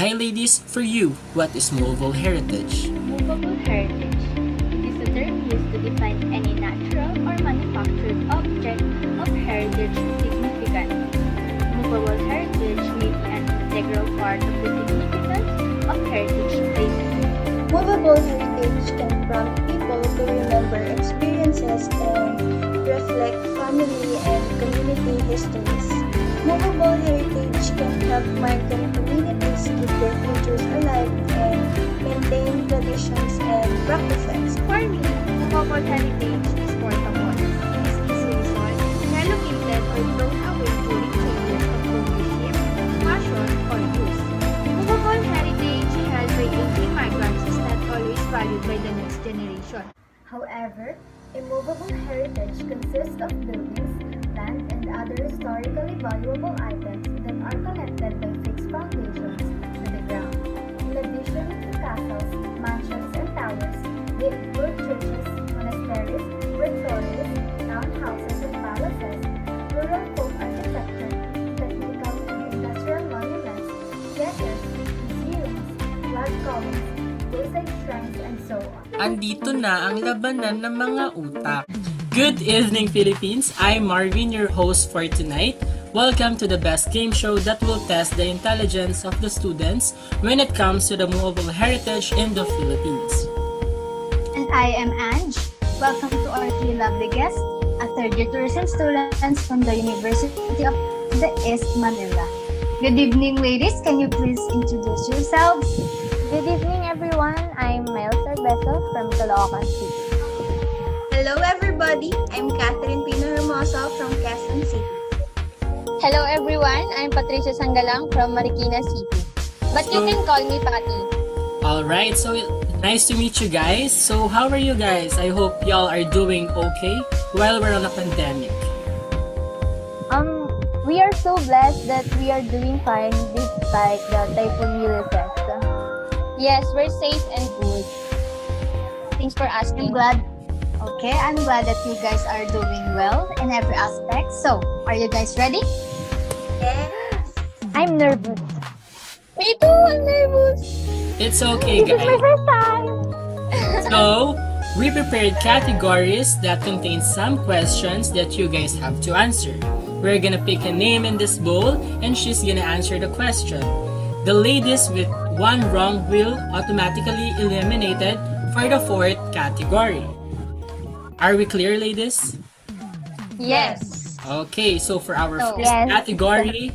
Hi ladies, for you, what is movable heritage? Movable heritage is a term used to define any natural or manufactured object of heritage significance. Movable heritage may be an integral part of the significance of heritage places. Movable heritage can prompt people to remember experiences and reflect family and community histories. Movable heritage can help migrant communities keep their cultures alive and maintain traditions and practices. For me, movable heritage is portable. It is easily sold, relocated, or thrown away during changes of ownership, fashion, or use. Movable heritage held by aging migrants is not always valued by the next generation. However, immovable heritage consists of buildings, land, and other historically valuable items that are connected by fixed foundations to the ground. In addition to castles, mansions, and towers, they include churches, monasteries, rectories, townhouses, and palaces, rural folk architecture, technical and industrial monuments, theaters, museums, flag columns, wayside shrines, and so on. Andito na ang labanan ng mga utak. Good evening, Philippines! I'm Marvin, your host for tonight. Welcome to the best game show that will test the intelligence of the students when it comes to the movable heritage in the Philippines. And I am Ange. Welcome to our three lovely guests, a third-year tourism students from the University of the East Manila. Good evening, ladies. Can you please introduce yourselves? Good evening, everyone. I'm Miles Arbeso from Caloocan City. Hello everybody, I'm Catherine Pinohermoso from Quezon City. Hello, everyone. I'm Patricia Sangalang from Marikina City. But you can call me Patty. Alright, so nice to meet you guys. So how are you guys? I hope y'all are doing okay while we're on a pandemic. We are so blessed that we are doing fine despite the Typhoon Ulysses. Yes, we're safe and good. Thanks for asking. I'm glad that you guys are doing well in every aspect. So, are you guys ready? Yes. I'm nervous. Me too, I'm nervous. It's okay, This is my guys. first time. So, we prepared categories that contain some questions that you guys have to answer. We're gonna pick a name in this bowl and she's gonna answer the question. The ladies with one wrong will automatically eliminated for the fourth category. Are we clear, ladies? Yes. Okay, so for our So, first yes. category,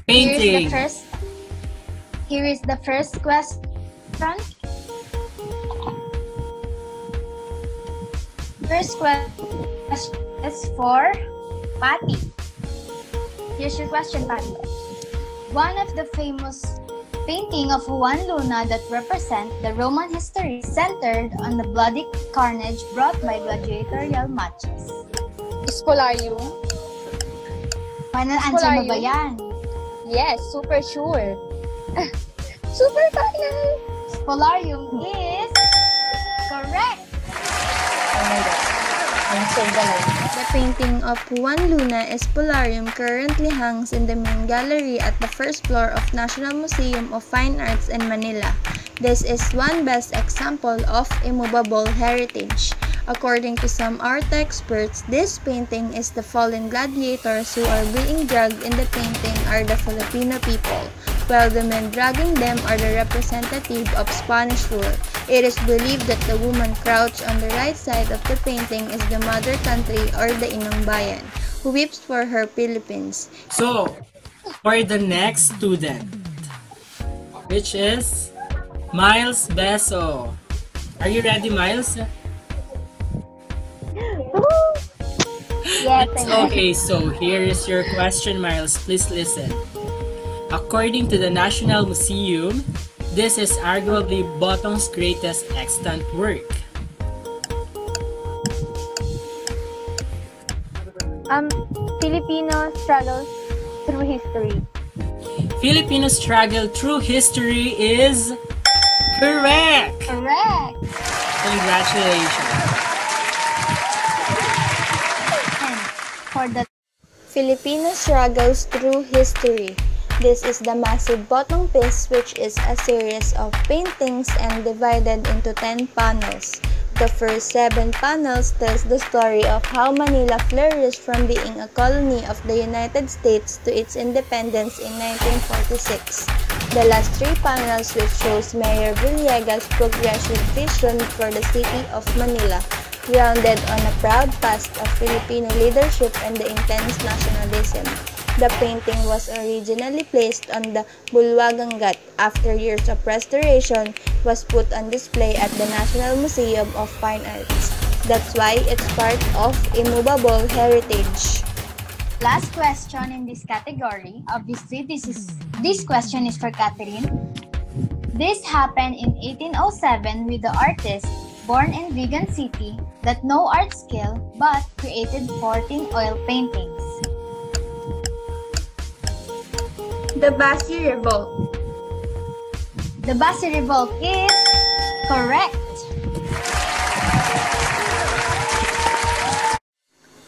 painting. Here is the first question. First question is for Patty. Here's your question, Patty. One of the famous painting of Juan Luna that represent the Roman history centered on the bloody carnage brought by gladiatorial matches. Spolarium? Final answer mo ba yan? Yes, super sure. Super final. Spolarium is correct. Oh my God. I'm so galing. The painting of Juan Luna Espolarium currently hangs in the main gallery at the first floor of National Museum of Fine Arts in Manila. This is one best example of immovable heritage. According to some art experts, this painting is the fallen gladiators who are being dragged in the painting are the Filipino people, while the men dragging them are the representative of Spanish rule. It is believed that the woman crouched on the right side of the painting is the mother country or the Inang Bayan, who weeps for her Philippines. So, for the next student, which is Miles Beso. Are you ready, Miles? Yes, It's okay, so here is your question, Miles. Please listen. According to the National Museum, this is arguably Botong's greatest extant work. Filipino struggles through history. Filipino struggle through history is correct! Correct. Congratulations! And for the Filipino struggles through history. This is the massive bottom piece, which is a series of paintings and divided into 10 panels. The first 7 panels tells the story of how Manila flourished from being a colony of the United States to its independence in 1946. The last 3 panels, which shows Mayor Villegas' progressive vision for the city of Manila, grounded on a proud past of Filipino leadership and the intense nationalism. The painting was originally placed on the Bulwagangat. After years of restoration, was put on display at the National Museum of Fine Arts. That's why it's part of a movable heritage. Last question in this category. Obviously, this question is for Catherine. This happened in 1807 with the artist born in Vigan City that no art skill but created 14 oil paintings. The Basi Revolt. The Basi Revolt is correct.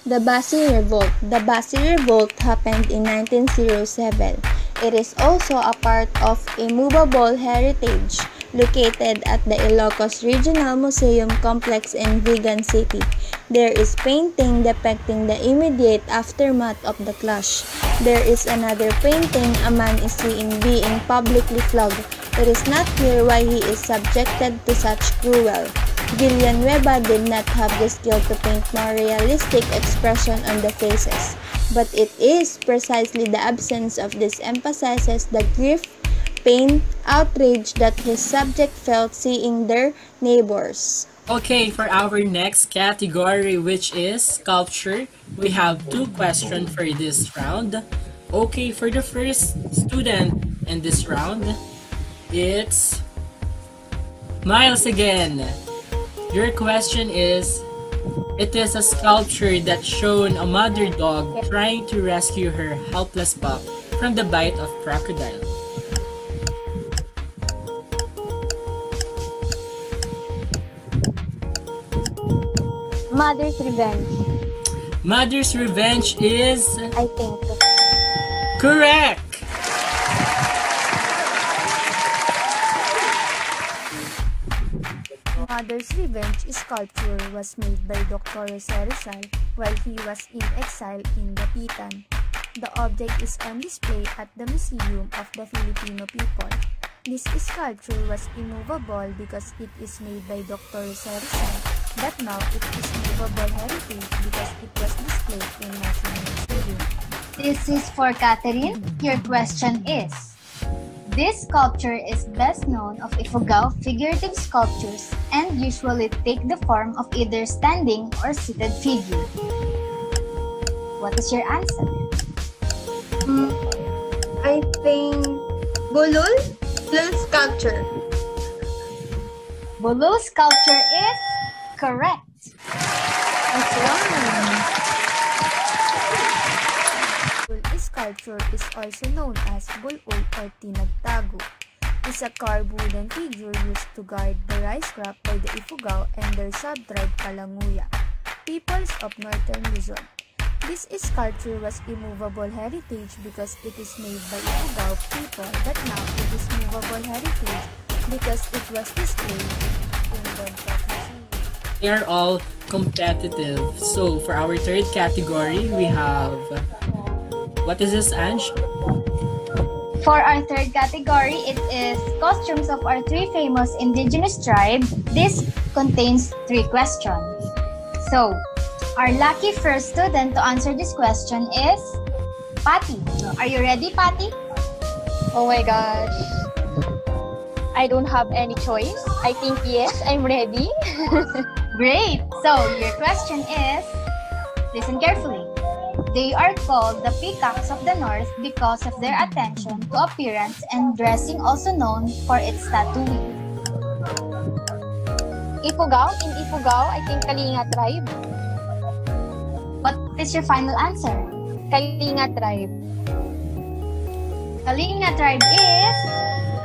The Basi Revolt. The Basi Revolt happened in 1907. It is also a part of a movable heritage located at the Ilocos Regional Museum Complex in Vigan City. There is painting depicting the immediate aftermath of the clash. There is another painting, a man is seen being publicly flogged. It is not clear why he is subjected to such cruel. Villanueva did not have the skill to paint more realistic expression on the faces, but it is precisely the absence of this emphasizes the grief, pain, outrage that his subject felt seeing their neighbors. Okay, for our next category, which is sculpture, we have 2 questions for this round. Okay, for the first student in this round, it's Miles again. Your question is, it is a sculpture that shown a mother dog trying to rescue her helpless pup from the bite of crocodile. Mother's Revenge. Mother's Revenge is I think. correct! Mother's Revenge sculpture was made by Dr. Rizal while he was in exile in Dapitan. The object is on display at the Museum of the Filipino People. This sculpture was immovable because it is made by Dr. Rizal, but now it is movable heritage because it was displayed in National Museum. This is for Catherine. Your question is, this sculpture is best known of Ifugao figurative sculptures and usually take the form of either standing or seated figure. What is your answer? I think Bulul? Bulul sculpture. Bulul sculpture is correct. That's one. Bulul sculpture is also known as Bulul or Tinagtago. It's a carved wooden figure used to guard the rice crop by the Ifugao and their sub-tribe Kalanguya, peoples of northern Luzon. This sculpture was immovable heritage because it is made by Ifugao people, but now it is movable heritage because it was displayed in the museum. They are all competitive. So for our third category, we have, what is this, Ange? For our third category, it is costumes of our 3 famous indigenous tribes. This contains 3 questions. So, our lucky first student to answer this question is Patty. Are you ready, Patty? Oh my gosh. I don't have any choice. I think yes, I'm ready. Great! So, your question is, listen carefully. They are called the peacocks of the north because of their attention to appearance and dressing, also known for its tattooing. Ifugao? In Ifugao, I think Kalinga tribe. What is your final answer? Kalinga tribe. Kalinga tribe is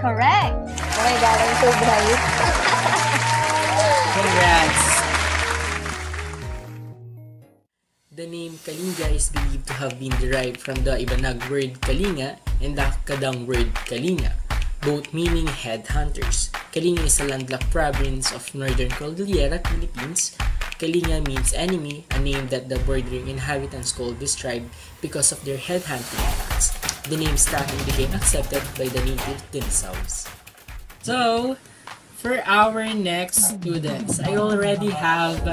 correct. Oh my God, I'm so bright. Congrats! The The name Kalinga is believed to have been derived from the Ibanag word Kalinga and the Kadang word Kalinga, both meaning headhunters. Kalinga is a landlocked province of northern Cordillera, Philippines. Kalinga means enemy, a name that the bordering inhabitants called this tribe because of their headhunting acts. The name stuck and became accepted by the natives themselves. So, for our next students, I already have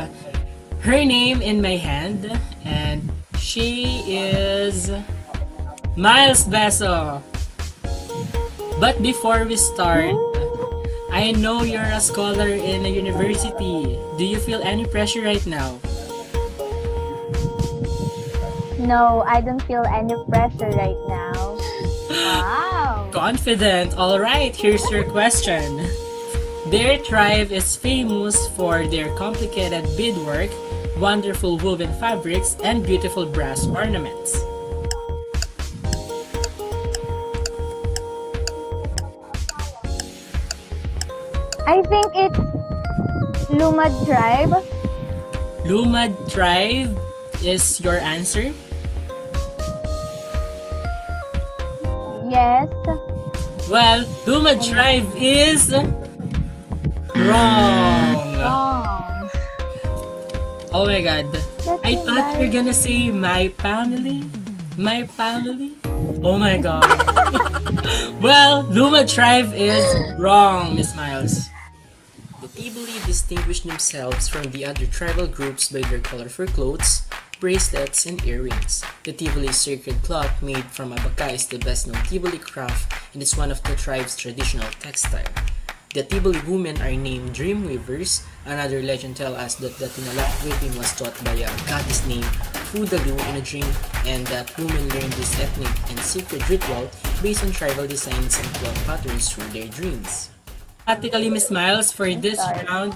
her name in my hand, and she is Miles Beso. But before we start, I know you're a scholar in a university. Do you feel any pressure right now? No, I don't feel any pressure right now. Wow! Confident. Alright, here's your question. Their tribe is famous for their complicated beadwork, wonderful woven fabrics, and beautiful brass ornaments. I think it's Lumad tribe. Lumad tribe is your answer? Yes. Well, Lumad tribe is wrong. Wrong. Oh my god. That's I so thought you're gonna say my family. My family? Oh my god. Well, Lumad tribe is wrong, Miss Miles. The Tibuli distinguish themselves from the other tribal groups by their colorful clothes, bracelets, and earrings. The Tibuli sacred cloth made from abaca is the best known Tibuli craft and is one of the tribe's traditional textile. The Tibuli women are named dream weavers. Another legend tells us that the tinalak weaving was taught by a goddess named Fudalu in a dream, and that women learned this ethnic and sacred ritual based on tribal designs and cloth patterns through their dreams. Practically, Miss Miles, for this round,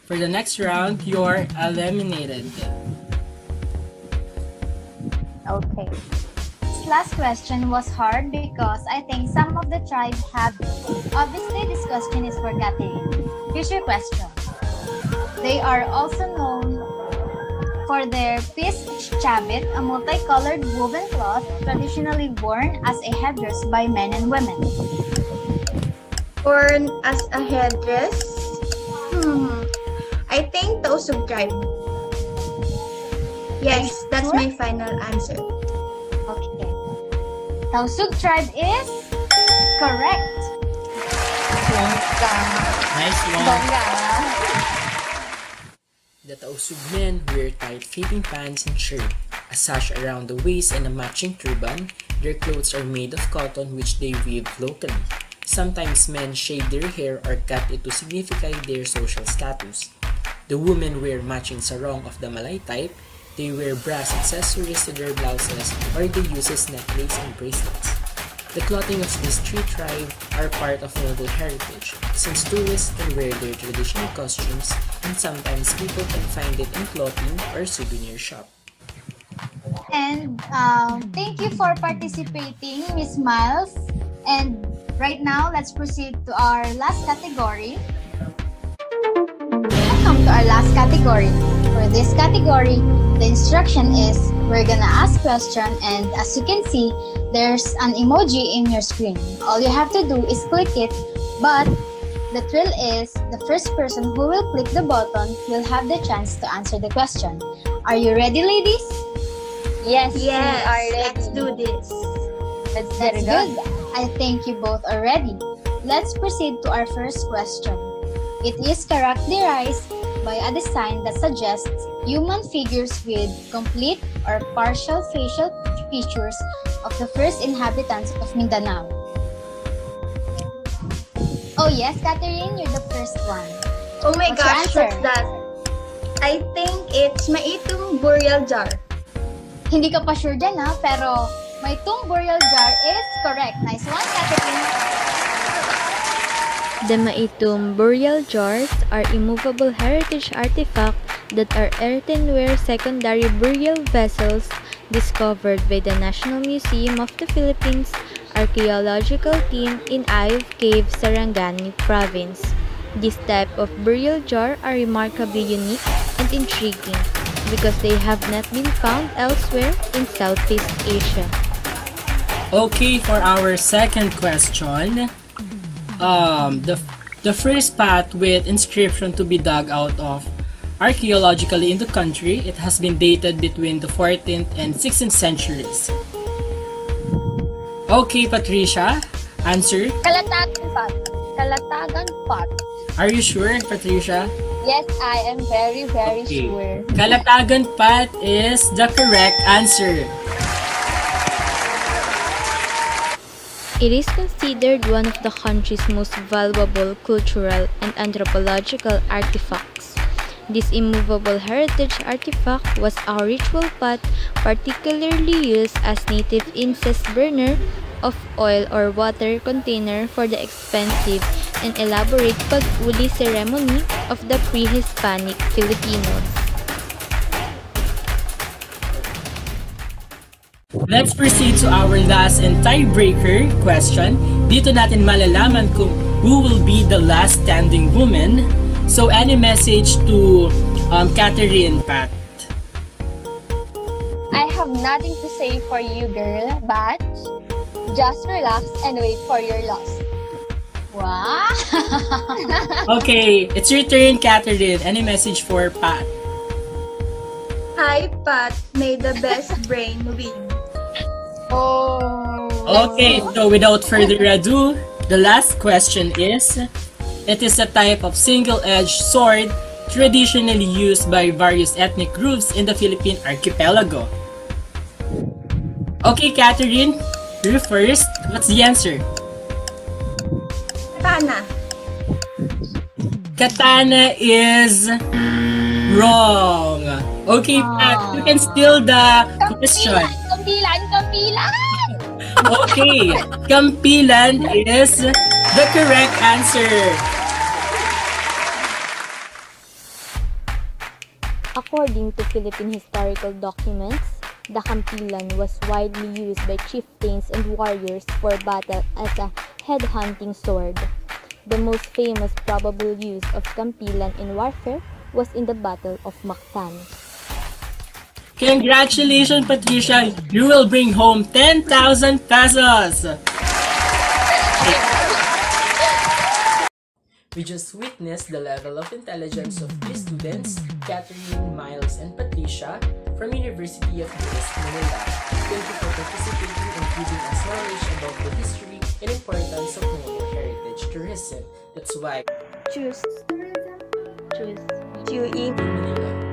for the next round, you're eliminated. Okay. This last question was hard because I think some of the tribe have. Obviously, this question is for Catherine. Here's your question. They are also known for their Pis Chabit, a multicolored woven cloth traditionally worn as a headdress by men and women. Born as a headdress? I think Tausug tribe. Yes, that's my final answer. Okay. Tausug tribe is correct. Nice one. Bongga. The Tausug men wear tight-fitting pants and shirt, a sash around the waist, and a matching turban. Their clothes are made of cotton, which they weave locally. Sometimes men shave their hair or cut it to signify their social status. The women wear matching sarong of the Malay type. They wear brass accessories to their blouses, or they use necklaces and bracelets. The clothing of these three tribes are part of local heritage, since tourists can wear their traditional costumes, and sometimes people can find it in clothing or souvenir shop. And thank you for participating, Miss Miles. And right now, let's proceed to our last category. Welcome to our last category. For this category, the instruction is we're gonna ask question, and as you can see, there's an emoji in your screen. All you have to do is click it, but the thrill is the first person who will click the button will have the chance to answer the question. Are you ready, ladies? Yes, Yes, we are ready. let's do this. Let's get That's it done. good. I think you both are ready. Let's proceed to our first question. It is characterized by a design that suggests human figures with complete or partial facial features of the first inhabitants of Mindanao. Oh yes, Catherine, you're the first one. Oh my What's your gosh, answer? what's that? I think it's maitong burial jar. Hindi ka pa sure dyan ha, pero may tung burial jar is correct. Nice one, Catherine. The Maitum burial jars are immovable heritage artifacts that are earthenware secondary burial vessels discovered by the National Museum of the Philippines Archaeological Team in Ayov Cave, Sarangani Province. This type of burial jar are remarkably unique and intriguing. because they have not been found elsewhere in Southeast Asia. Okay, for our second question, the first path with inscription to be dug out of archaeologically in the country, it has been dated between the 14th and 16th centuries. Okay, Patricia, answer. Kalatagan pot. Kalatagan pot. Are you sure, Patricia? Yes, I am very, very sure. Kalatagan Pat is the correct answer. It is considered one of the country's most valuable cultural and anthropological artifacts. This immovable heritage artifact was a ritual pot particularly used as native incense burner of oil or water container for the expensive and elaborate pag-uli ceremony of the pre-Hispanic Filipinos. Let's proceed to our last and tiebreaker question. Dito natin malalaman kung who will be the last standing woman. So, any message to Catherine, Pat? I have nothing to say for you, girl, but just relax and wait for your loss. Wow! Okay, it's your turn, Catherine. Any message for Pat? Hi, Pat. May the best brain win. Oh. Okay, so without further ado, the last question is, it is a type of single-edged sword traditionally used by various ethnic groups in the Philippine archipelago. Okay, Catherine, you're first. What's the answer? Katana. Katana is wrong. Okay, Pat, you can steal the question. Kampilan! Okay, Kampilan is the correct answer. According to Philippine historical documents, the kampilan was widely used by chieftains and warriors for battle as a head-hunting sword. The most famous probable use of kampilan in warfare was in the Battle of Mactan. Congratulations, Patricia! You will bring home 10,000 pesos! We just witnessed the level of intelligence of these students, Catherine, Miles, and Patricia, from University of West Manila. Thank you for participating and giving us knowledge about the history and importance of Movable heritage tourism. That's why Choose. Choose QE. Manila.